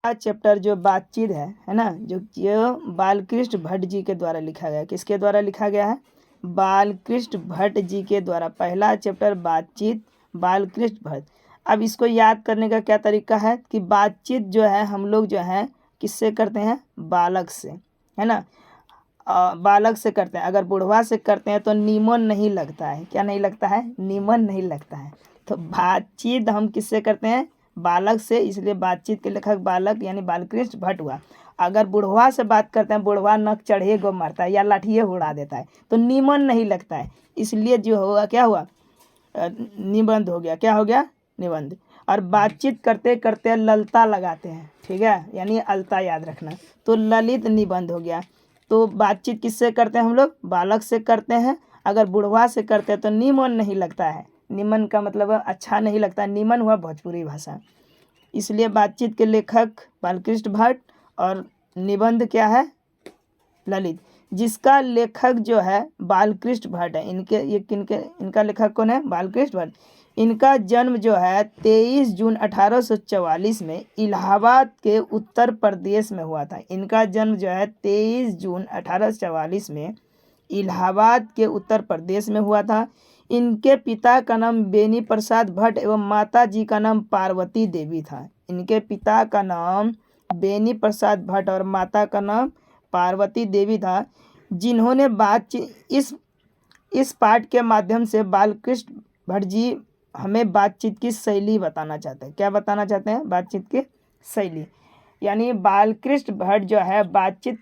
Chapter जो बातचीत है ना, जो बालकृष्ण भट्ट जी के द्वारा लिखा गया। किसके द्वारा लिखा गया है? बालकृष्ण भट्ट जी के द्वारा। पहला चैप्टर बातचीत, बालकृष्ण भट्ट। अब इसको याद करने का क्या तरीका है कि बातचीत जो है हम लोग जो है किससे करते हैं? बालक से, है ना। बालक से करते हैं। अगर बुढ़वा से करते हैं तो नीमन नहीं लगता है। क्या नहीं लगता है? नीमन नहीं लगता है। तो बातचीत हम किससे करते हैं? बालक से, इसलिए बातचीत के लेखक बालक यानी बालकृष्ण भट्ट हुआ। अगर बुढ़वा से बात करते हैं, बुढ़वा नक चढ़े गो मारता है या लाठिए उड़ा देता है तो नीमन नहीं लगता है, इसलिए जो हुआ क्या हुआ? निबंध हो गया। क्या हो गया? निबंध। और बातचीत करते करते ललता लगाते हैं, ठीक है, यानी अलता याद रखना, तो ललित निबंध हो गया। तो बातचीत किससे करते हैं हम लोग? बालक से करते हैं। अगर बुढ़वा से करते हैं तो निमन नहीं लगता है। निमन का मतलब अच्छा नहीं लगता, निमन हुआ भोजपुरी भाषा। इसलिए बातचीत के लेखक बालकृष्ण भट्ट और निबंध क्या है? ललित। जिसका लेखक जो है बालकृष्ण भट्ट है। इनका लेखक कौन है? बालकृष्ण भट्ट। इनका जन्म जो है 23 जून 1844 में इलाहाबाद के उत्तर प्रदेश में हुआ था। इनका जन्म जो है 23 जून 1844 में इलाहाबाद के उत्तर प्रदेश में हुआ था। इनके पिता का नाम बेनी प्रसाद भट्ट एवं माता जी का नाम पार्वती देवी था। इनके पिता का नाम बेनी प्रसाद भट्ट और माता का नाम पार्वती देवी था। जिन्होंने बातचीत इस पाठ के माध्यम से बालकृष्ण भट्ट जी हमें बातचीत की शैली बताना चाहते हैं। क्या बताना चाहते हैं? बातचीत की शैली। यानी बालकृष्ण भट्ट जो है बातचीत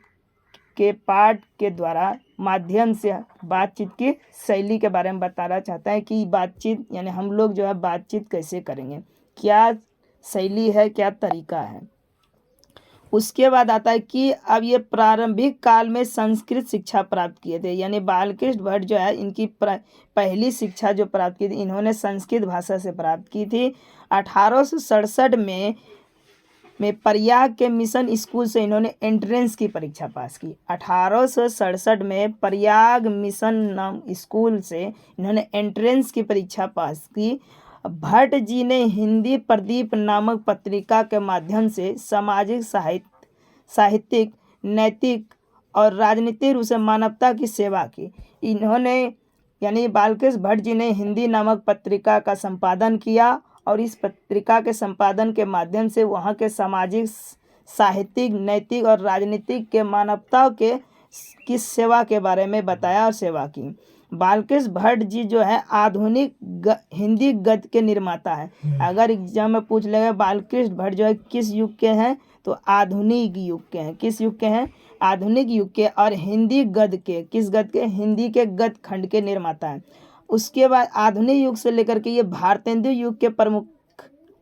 के पाठ के द्वारा माध्यम से बातचीत की शैली के बारे में बताना चाहता है कि बातचीत यानी हम लोग जो है बातचीत कैसे करेंगे, क्या शैली है, क्या तरीका है। उसके बाद आता है कि अब ये प्रारंभिक काल में संस्कृत शिक्षा प्राप्त किए थे। यानी बालकृष्ण भट्ट जो है इनकी पहली शिक्षा जो प्राप्त की थी इन्होंने संस्कृत भाषा से प्राप्त की थी। 1867 में प्रयाग के मिशन स्कूल से इन्होंने एंट्रेंस की परीक्षा पास की। 1867 में प्रयाग मिशन नाम स्कूल से इन्होंने एंट्रेंस की परीक्षा पास की। भट्ट जी ने हिंदी प्रदीप नामक पत्रिका के माध्यम से सामाजिक साहित्यिक नैतिक और राजनीतिक रूप से मानवता की सेवा की। इन्होंने यानी बालकृष्ण भट्ट जी ने हिंदी नामक पत्रिका का संपादन किया और इस पत्रिका के संपादन के माध्यम से वहाँ के सामाजिक साहित्यिक नैतिक और राजनीतिक के मानवता की सेवा के बारे में बताया और सेवा की। बालकृष्ण भट्ट जी जो है आधुनिक हिंदी गद्य के निर्माता है। अगर एग्जाम में पूछ लेगा बालकृष्ण भट्ट जो है किस युग के हैं, तो आधुनिक युग के हैं। किस युग के हैं? आधुनिक युग के। और हिंदी गद्य के, किस गद्य के? हिंदी के गद्य खंड के निर्माता हैं। उसके बाद आधुनिक युग से लेकर के ये भारतेंदु युग के प्रमुख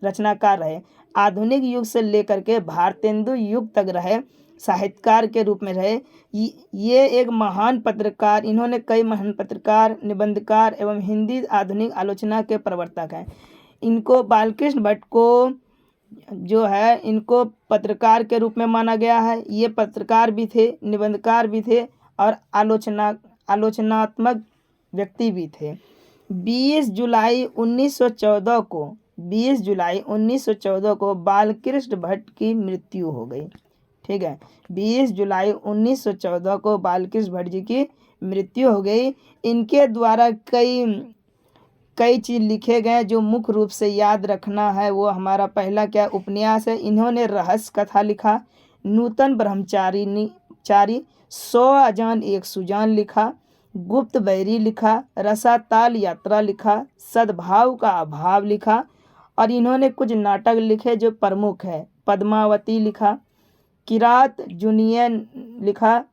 रचनाकार रहे। आधुनिक युग से लेकर के भारतेंदु युग तक रहे, साहित्यकार के रूप में रहे। ये एक महान पत्रकार, इन्होंने कई महान पत्रकार, निबंधकार एवं हिंदी आधुनिक आलोचना के प्रवर्तक हैं। इनको बालकृष्ण भट्ट को जो है इनको पत्रकार के रूप में माना गया है। ये पत्रकार भी थे, निबंधकार भी थे और आलोचनात्मक व्यक्ति भी थे। 20 जुलाई 1914 को बालकृष्ण भट्ट की मृत्यु हो गई। ठीक है, 20 जुलाई 1914 को बालकृष्ण भट्ट जी की मृत्यु हो गई। इनके द्वारा कई चीज़ लिखे गए जो मुख्य रूप से याद रखना है वो हमारा पहला क्या उपन्यास है। इन्होंने रहस्य कथा लिखा, नूतन ब्रह्मचारी, 100 अजान एक सुजान लिखा, गुप्त बैरी लिखा, रसाताल यात्रा लिखा, सद्भाव का अभाव लिखा और इन्होंने कुछ नाटक लिखे जो प्रमुख है। पद्मावती लिखा, किरात जुनियन लिखा,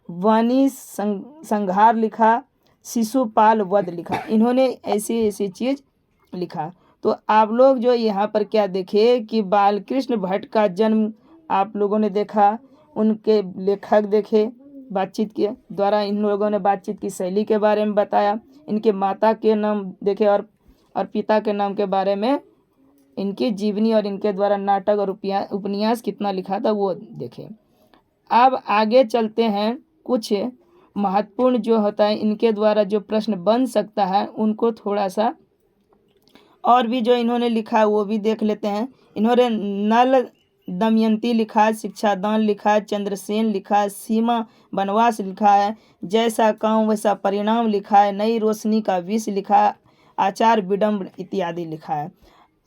वाणी संहार लिखा, शिशुपाल वध लिखा। इन्होंने ऐसी चीज़ लिखा। तो आप लोग जो यहाँ पर क्या देखे कि बालकृष्ण भट्ट का जन्म आप लोगों ने देखा, उनके लेखक देखे, बातचीत के द्वारा इन लोगों ने बातचीत की शैली के बारे में बताया, इनके माता के नाम देखे और पिता के नाम के बारे में इनकी जीवनी और इनके द्वारा नाटक और उपन्यास कितना लिखा था वो देखें। अब आगे चलते हैं, कुछ महत्वपूर्ण जो होता है इनके द्वारा जो प्रश्न बन सकता है उनको थोड़ा सा और भी जो इन्होंने लिखा है वो भी देख लेते हैं। इन्होंने नल दमयंती लिखा है, शिक्षादान लिखा है, चंद्रसेन लिखा है, सीमा वनवास लिखा है, जैसा काम वैसा परिणाम लिखा है, नई रोशनी का विष लिखा है, आचार विडम्ब इत्यादि लिखा है।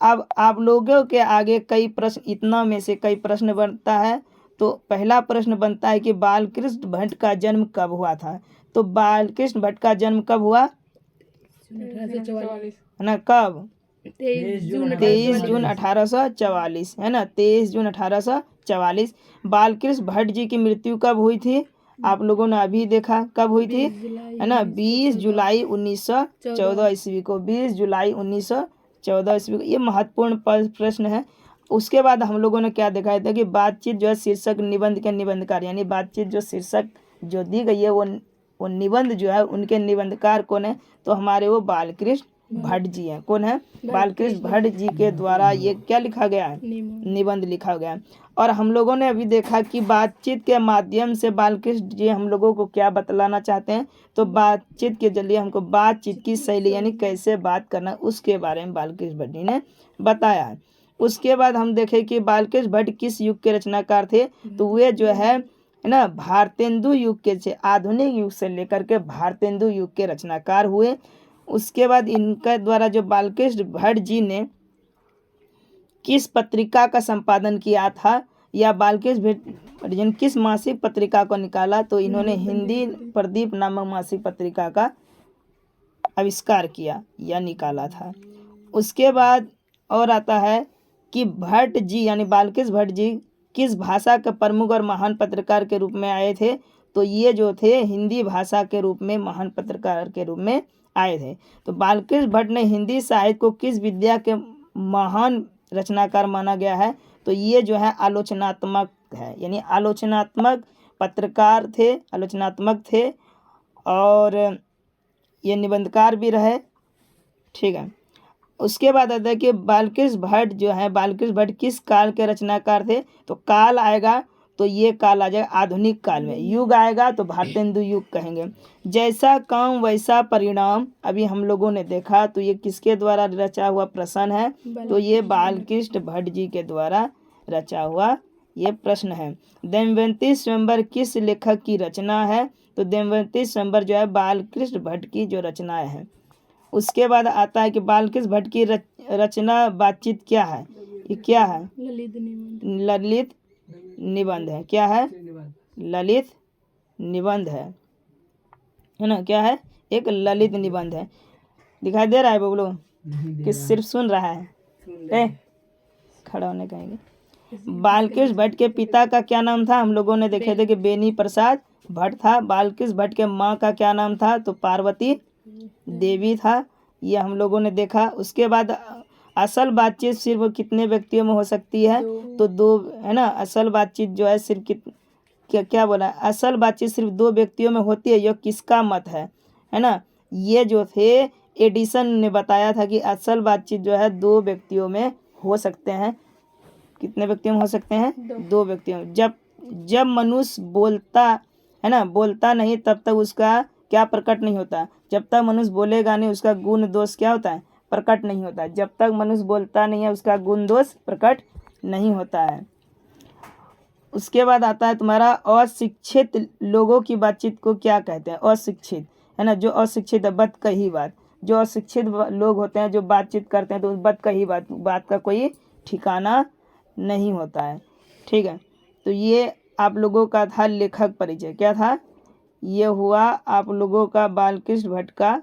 अब आप लोगों के आगे कई प्रश्न, इतना में से कई प्रश्न बनता है। तो पहला प्रश्न बनता है कि बालकृष्ण भट्ट का जन्म कब हुआ था। तो बालकृष्ण भट्ट का जन्म कब हुआ है ना, कब 23 जून 1844 है ना, 23 जून 1844। बालकृष्ण भट्ट जी की मृत्यु कब हुई थी, आप लोगों ने अभी देखा कब हुई थी, है ना, 20 जुलाई 1914 ईस्वी को, 20 जुलाई 1914 ईस्वी को। ये महत्वपूर्ण प्रश्न है। उसके बाद हम लोगों ने क्या दिखाया था कि बातचीत जो है शीर्षक निबंध के निबंधकार, यानी बातचीत जो शीर्षक जो दी गई है वो निबंध जो है उनके निबंधकार कौन है, तो हमारे वो बालकृष्ण भट्ट जी हैं। कौन है, बालकृष्ण भट्ट जी के द्वारा ये क्या लिखा गया है, निबंध लिखा गया है। और हम लोगों ने अभी देखा कि बातचीत के माध्यम से बालकृष्ण जी हम लोगों को क्या बतलाना चाहते हैं। तो बातचीत के जरिए हमको बातचीत की शैली यानी कैसे बात करना उसके बारे में बालकृष्ण भट्ट जी ने बताया है। उसके बाद हम देखें कि बालकृष्ण भट्ट किस युग के रचनाकार थे। तो वे जो है ना भारतेंदु युग के से, आधुनिक युग से लेकर के भारतेंदु युग के रचनाकार हुए। उसके बाद इनके द्वारा जो बालकृष्ण भट्ट जी ने किस पत्रिका का संपादन किया था, या बालकृष्ण भट्ट जी ने किस मासिक पत्रिका को निकाला, तो इन्होंने हिंदी प्रदीप नामक मासिक पत्रिका का आविष्कार किया या निकाला था। उसके बाद और आता है कि भट्ट जी यानी बालकृष्ण भट्ट जी किस भाषा के प्रमुख और महान पत्रकार के रूप में आए थे। तो ये जो थे हिंदी भाषा के रूप में महान पत्रकार के रूप में आए थे। तो बालकृष्ण भट्ट ने हिंदी साहित्य को किस विद्या के महान रचनाकार माना गया है। तो ये जो है आलोचनात्मक है, यानी आलोचनात्मक पत्रकार थे, आलोचनात्मक थे और ये निबंधकार भी रहे। ठीक है। उसके बाद आता है कि बालकृष्ण भट्ट जो है, बालकृष्ण भट्ट किस काल के रचनाकार थे। तो काल आएगा तो ये काल आ जाएगा आधुनिक काल में, युग आएगा तो भारतेंदु युग कहेंगे। जैसा काम वैसा परिणाम अभी हम लोगों ने देखा, तो ये किसके द्वारा रचा हुआ प्रश्न है। तो ये बालकृष्ण भट्ट जी के द्वारा रचा हुआ ये प्रश्न है। दमयंती स्वयंवर किस लेखक की रचना है। तो दमयंती स्वयंवर जो है बालकृष्ण भट्ट की जो रचनाएं हैं। उसके बाद आता है कि बालकृष्ण भट्ट की रचना बातचीत क्या है, ये क्या है, ललित निबंध है। क्या है, ललित निबंध है ना, क्या है, एक ललित निबंध है। दिखाई दे रहा है बबलू कि सिर्फ सुन रहा है, खड़ा होने कहेंगे। बालकृष्ण भट्ट के पिता का क्या नाम था, हम लोगों ने देखे थे कि बेनी प्रसाद भट्ट था। बालकृष्ण भट्ट के माँ का क्या नाम था, तो पार्वती देवी था, ये हम लोगों ने देखा। उसके बाद असल बातचीत सिर्फ कितने व्यक्तियों में हो सकती है, तो 2 है ना। असल बातचीत जो है सिर्फ क्या बोला, असल बातचीत सिर्फ 2 व्यक्तियों में होती है, यह किसका मत है ना। ये जो थे एडिसन ने बताया था कि असल बातचीत जो है 2 व्यक्तियों में हो सकते हैं। कितने व्यक्तियों में हो सकते हैं, 2 व्यक्तियों में। जब मनुष्य बोलता है ना, बोलता नहीं तब तक उसका क्या प्रकट नहीं होता। जब तक मनुष्य बोलेगा नहीं उसका गुण दोष क्या होता है, प्रकट नहीं होता। जब तक मनुष्य बोलता नहीं है उसका गुण दोष प्रकट नहीं होता है। उसके बाद आता है तुम्हारा अशिक्षित लोगों की बातचीत को क्या कहते हैं। अशिक्षित है ना, जो अशिक्षित है, बत कही बात। जो अशिक्षित लोग होते हैं जो बातचीत करते हैं तो उस बत कही बात का कोई ठिकाना नहीं होता है। ठीक है। तो ये आप लोगों का था लेखक परिचय। क्या था, ये हुआ आप लोगों का बालकृष्ण भट्ट का